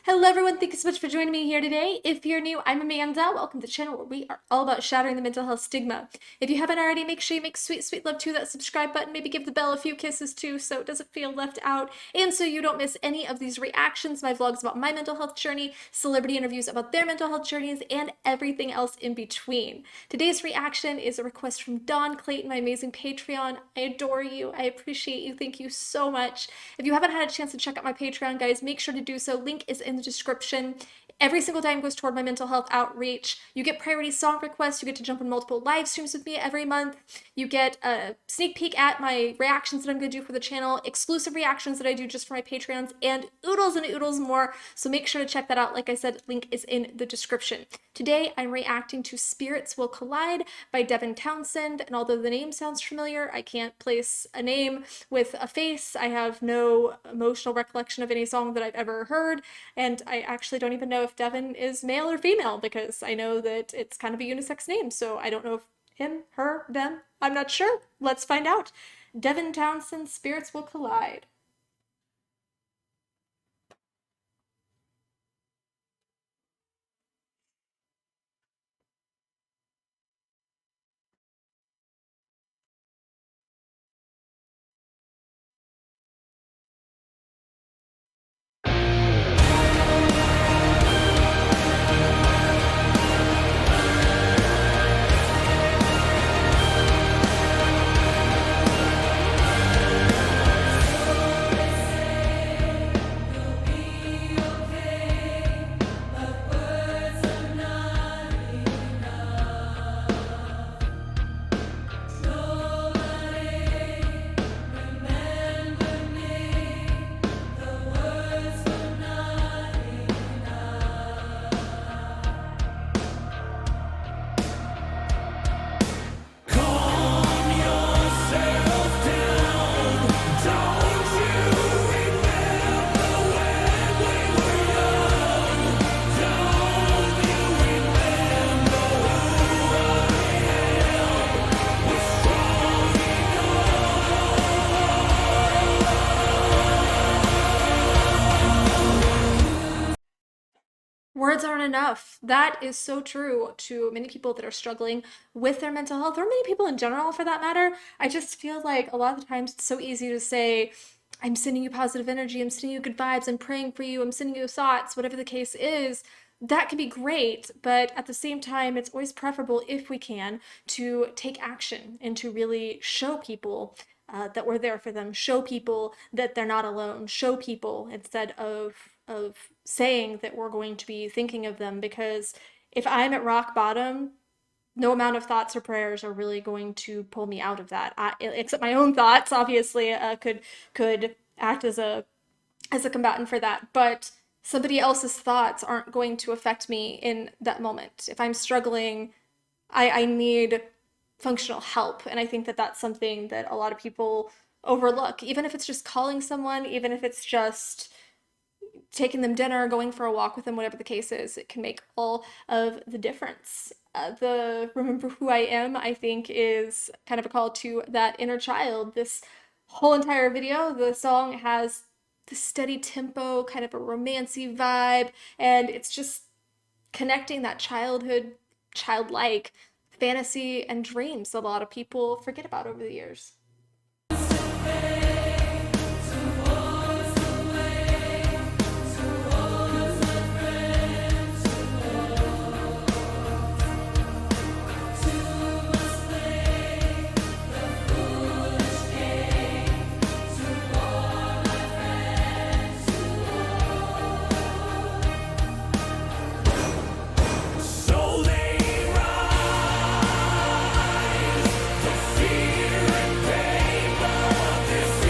Hello everyone, thank you so much for joining me here today. If you're new, I'm Amanda. Welcome to the channel where we are all about shattering the mental health stigma. If you haven't already, make sure you make sweet, sweet love to that subscribe button. Maybe give the bell a few kisses too so it doesn't feel left out. And so you don't miss any of these reactions, my vlogs about my mental health journey, celebrity interviews about their mental health journeys, and everything else in between. Today's reaction is a request from Dawn Clayton, my amazing Patreon. I adore you. I appreciate you. Thank you so much. If you haven't had a chance to check out my Patreon, guys, make sure to do so. Link is in the description. Every single dime goes toward my mental health outreach. You get priority song requests. You get to jump on multiple live streams with me every month. You get a sneak peek at my reactions that I'm going to do for the channel, exclusive reactions that I do just for my Patreons, and oodles more. So make sure to check that out. Like I said, link is in the description. Today, I'm reacting to Spirits Will Collide by Devin Townsend. And although the name sounds familiar, I can't place a name with a face. I have no emotional recollection of any song that I've ever heard. And I actually don't even know if Devin is male or female because I know that it's kind of a unisex name. So I don't know if him, her, them, I'm not sure. Let's find out. Devin Townsend, Spirits Will Collide. Words aren't enough. That is so true to many people that are struggling with their mental health, or many people in general for that matter. I just feel like a lot of the times it's so easy to say, I'm sending you positive energy, I'm sending you good vibes, I'm praying for you, I'm sending you thoughts, whatever the case is. That can be great, but at the same time, it's always preferable, if we can, to take action and to really show people that we're there for them, show people that they're not alone, show people instead of saying that we're going to be thinking of them. Because if I'm at rock bottom, no amount of thoughts or prayers are really going to pull me out of that. Except my own thoughts, obviously, could act as a combatant for that, but somebody else's thoughts aren't going to affect me in that moment. If I'm struggling, I need functional help, and I think that that's something that a lot of people overlook. Even if it's just calling someone, even if it's just taking them dinner, going for a walk with them, whatever the case is, it can make all of the difference. The Remember Who I Am, I think, is kind of a call to that inner child. This whole entire video, the song has the steady tempo, kind of a romancy vibe, and it's just connecting that childhood, childlike fantasy and dreams that a lot of people forget about over the years. Fear and pain, but this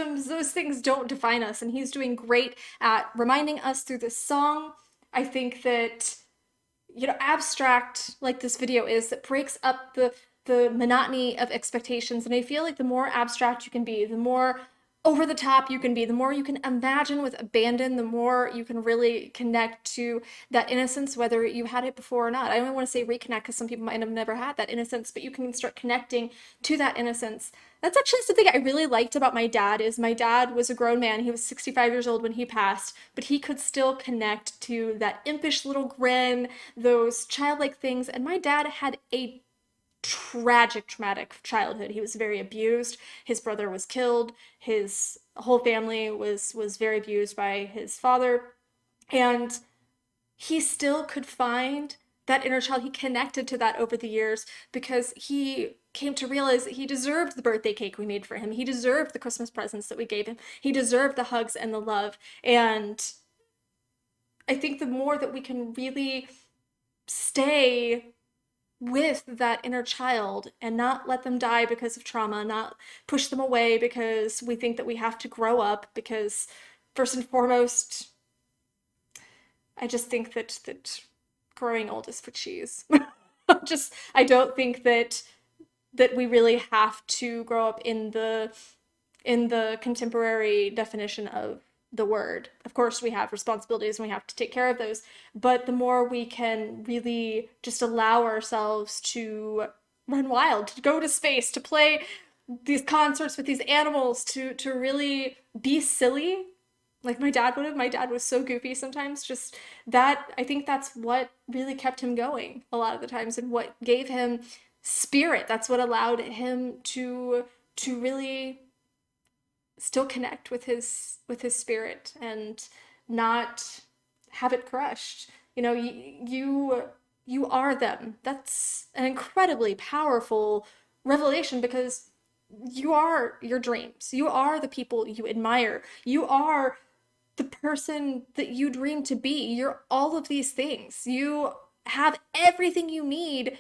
symptoms, those things don't define us. And he's doing great at reminding us through this song. I think that, abstract like this video is, that breaks up the monotony of expectations. And I feel like the more abstract you can be, the more over the top you can be, the more you can imagine with abandon, the more you can really connect to that innocence, whether you had it before or not. I don't want to say reconnect because some people might have never had that innocence, but you can start connecting to that innocence. That's actually something I really liked about my dad. Is my dad was a grown man. He was 65 years old when he passed, but he could still connect to that impish little grin, those childlike things. And my dad had a traumatic childhood. He was very abused. His brother was killed. His whole family was very abused by his father, and he still could find that inner child. He connected to that over the years because he came to realize that he deserved the birthday cake we made for him. He deserved the Christmas presents that we gave him. He deserved the hugs and the love. And I think the more that we can really stay with that inner child and not let them die because of trauma, not push them away because we think that we have to grow up, because first and foremost, I just think that growing old is for cheese. Just I don't think that we really have to grow up in the contemporary definition of the word. Of course, we have responsibilities and we have to take care of those, but the more we can really just allow ourselves to run wild, to go to space, to play these concerts with these animals, to really be silly like my dad would have. My dad was so goofy sometimes. Just that, I think that's what really kept him going a lot of the times, and what gave him spirit. That's what allowed him to really still connect with his spirit and not have it crushed. You are them. That's an incredibly powerful revelation, because you are your dreams. You are the people you admire. You are the person that you dream to be. You're all of these things. You have everything you need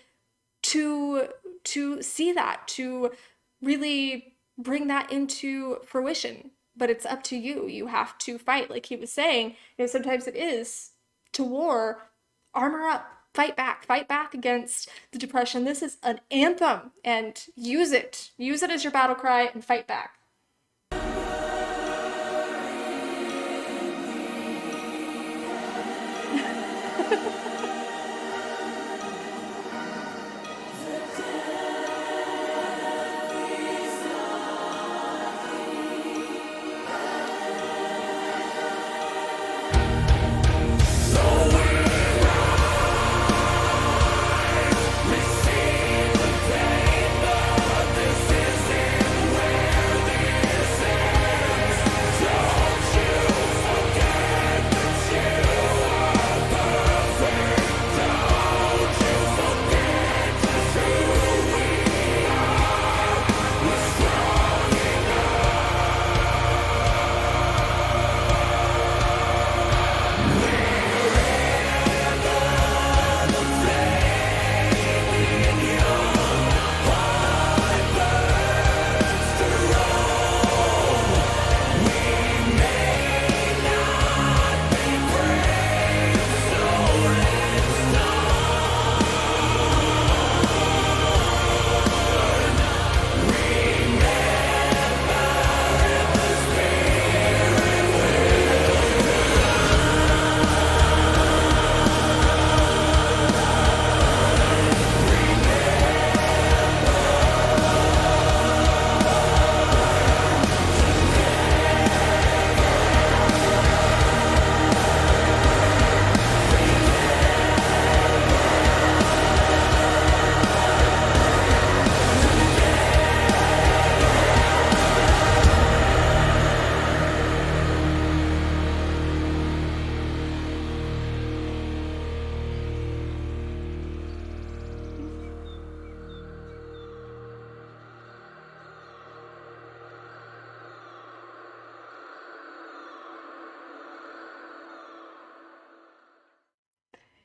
to see that, to really bring that into fruition. But it's up to you. You have to fight, like he was saying. Sometimes it is to war. Armor up, fight back against the depression. This is an anthem, and use it as your battle cry and fight back.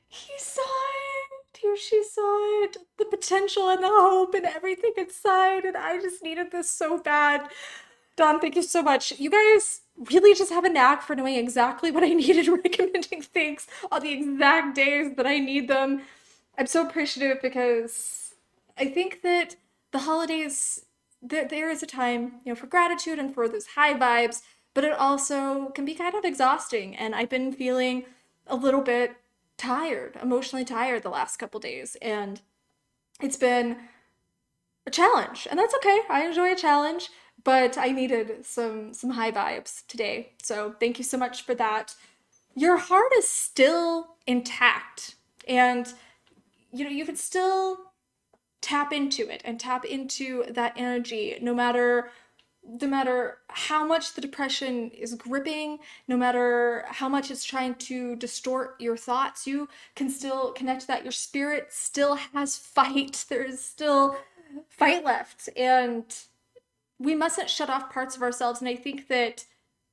He saw it. He or she saw it. The potential and the hope and everything inside. And I just needed this so bad. Don, thank you so much. You guys really just have a knack for knowing exactly what I need and recommending things on the exact days that I need them. I'm so appreciative because I think that the holidays, there is a time, for gratitude and for those high vibes, but it also can be kind of exhausting. And I've been feeling a little bit tired, emotionally tired the last couple days. And it's been a challenge, and that's okay. I enjoy a challenge, but I needed some high vibes today. So thank you so much for that. Your heart is still intact, and you can still tap into it and tap into that energy no matter how much the depression is gripping, no matter how much it's trying to distort your thoughts, you can still connect to that. Your spirit still has fight. There's still fight left. And we mustn't shut off parts of ourselves. And I think that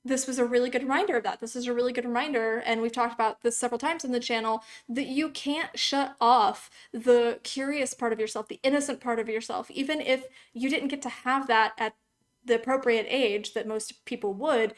this was a really good reminder of that. This is a really good reminder, and we've talked about this several times on the channel, that you can't shut off the curious part of yourself, the innocent part of yourself, even if you didn't get to have that at the appropriate age that most people would.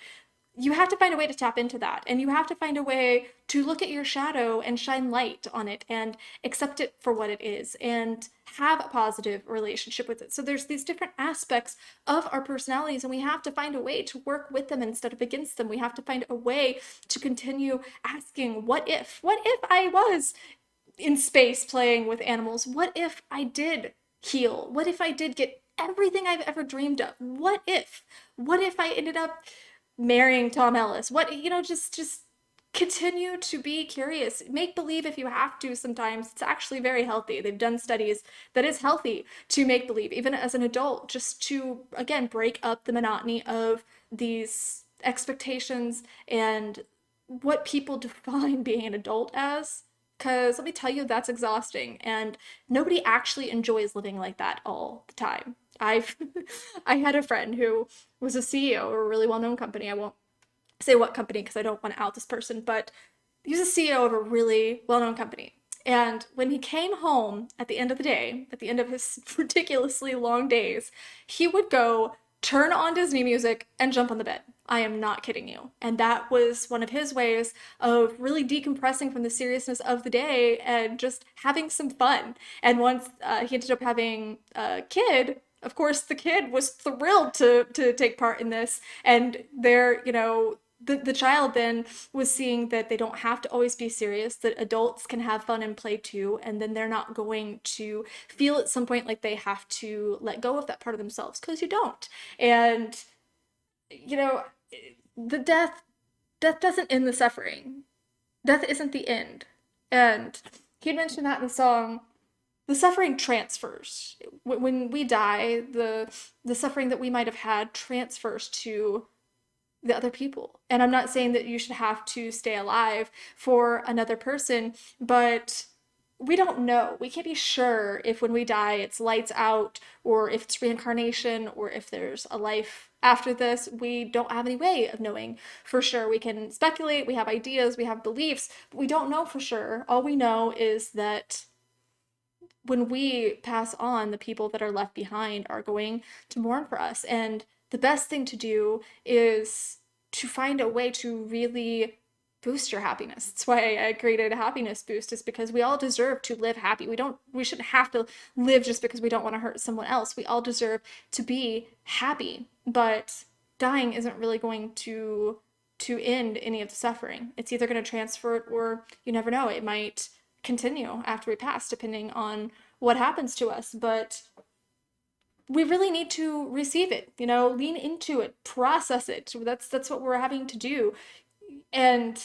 You have to find a way to tap into that, and you have to find a way to look at your shadow and shine light on it and accept it for what it is and have a positive relationship with it. So there's these different aspects of our personalities, and we have to find a way to work with them instead of against them. We have to find a way to continue asking, what if I was in space playing with animals? What if I did heal? What if I did get everything I've ever dreamed of? What if I ended up marrying Tom Ellis? Just continue to be curious. Make believe if you have to sometimes. It's actually very healthy. They've done studies that it's healthy to make believe, even as an adult, just to, again, break up the monotony of these expectations and what people define being an adult as. Because let me tell you, that's exhausting. And nobody actually enjoys living like that all the time. I've I had a friend who was a CEO of a really well-known company. I won't say what company because I don't want to out this person, but he was a CEO of a really well-known company. And when he came home at the end of the day, at the end of his ridiculously long days, he would go turn on Disney music and jump on the bed. I am not kidding you. And that was one of his ways of really decompressing from the seriousness of the day and just having some fun. And once he ended up having a kid, of course, the kid was thrilled to take part in this. And the child then was seeing that they don't have to always be serious, that adults can have fun and play too, and then they're not going to feel at some point like they have to let go of that part of themselves, because you don't. And you know, the death doesn't end the suffering. Death isn't the end. And he had mentioned that in the song. The suffering transfers. When we die, the suffering that we might have had transfers to the other people. And I'm not saying that you should have to stay alive for another person, but we don't know. We can't be sure if when we die it's lights out, or if it's reincarnation, or if there's a life after this. We don't have any way of knowing for sure. We can speculate, we have ideas, we have beliefs, but we don't know for sure. All we know is that when we pass on, the people that are left behind are going to mourn for us. And the best thing to do is to find a way to really boost your happiness. That's why I created a happiness boost, is because we all deserve to live happy. We shouldn't have to live just because we don't want to hurt someone else. We all deserve to be happy. But dying isn't really going to end any of the suffering. It's either going to transfer it, or you never know, it might continue after we pass, depending on what happens to us. But we really need to receive it, lean into it, process it. That's what we're having to do. And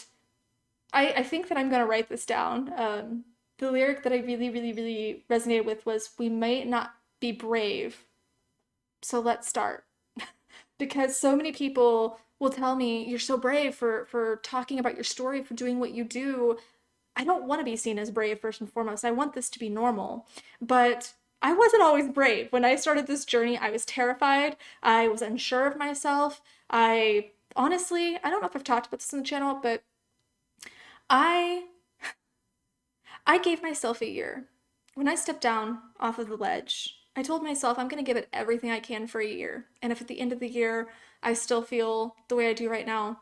I think that I'm going to write this down. The lyric that I really, really, really resonated with was, "We may not be brave, so let's start." Because so many people will tell me, "You're so brave for talking about your story, for doing what you do." I don't want to be seen as brave first and foremost. I want this to be normal. But I wasn't always brave. When I started this journey, I was terrified. I was unsure of myself. I honestly, I don't know if I've talked about this on the channel, but I I gave myself a year. When I stepped down off of the ledge, I told myself I'm going to give it everything I can for a year. And if at the end of the year I still feel the way I do right now,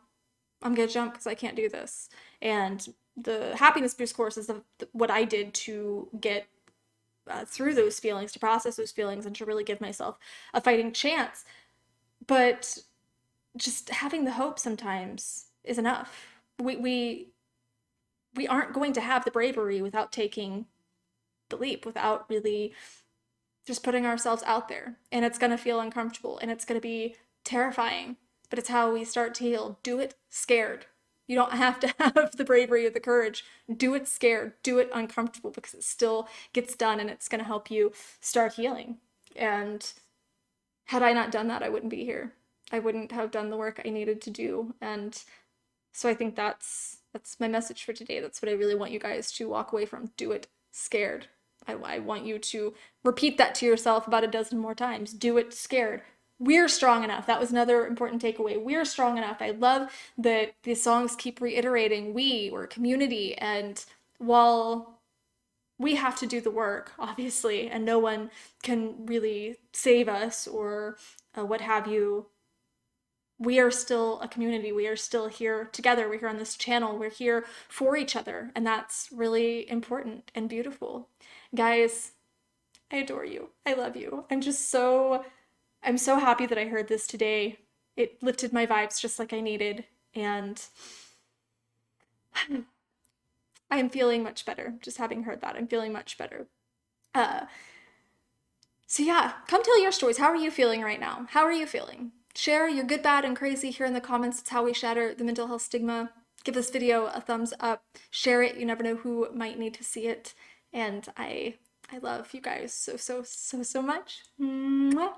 I'm going to jump because I can't do this. And the happiness boost course is what I did to get through those feelings, to process those feelings, and to really give myself a fighting chance. But just having the hope sometimes is enough. We aren't going to have the bravery without taking the leap, without really just putting ourselves out there. And it's going to feel uncomfortable and it's going to be terrifying, but it's how we start to heal. Do it scared. You don't have to have the bravery or the courage. Do it scared. Do it uncomfortable because it still gets done and it's going to help you start healing. And had I not done that, I wouldn't be here. I wouldn't have done the work I needed to do. And so I think that's my message for today. That's what I really want you guys to walk away from. Do it scared. I want you to repeat that to yourself about a dozen more times. Do it scared. We're strong enough. That was another important takeaway. We're strong enough. I love that the songs keep reiterating we're a community. And while we have to do the work, obviously, and no one can really save us or what have you, we are still a community. We are still here together. We're here on this channel. We're here for each other. And that's really important and beautiful. Guys, I adore you. I love you. I'm so happy that I heard this today. It lifted my vibes just like I needed. And I am feeling much better. Just having heard that, I'm feeling much better. Uh, so yeah, come tell your stories. How are you feeling right now? How are you feeling? Share your good, bad, and crazy here in the comments. It's how we shatter the mental health stigma. Give this video a thumbs up. Share it. You never know who might need to see it. And I love you guys so much. Mwah.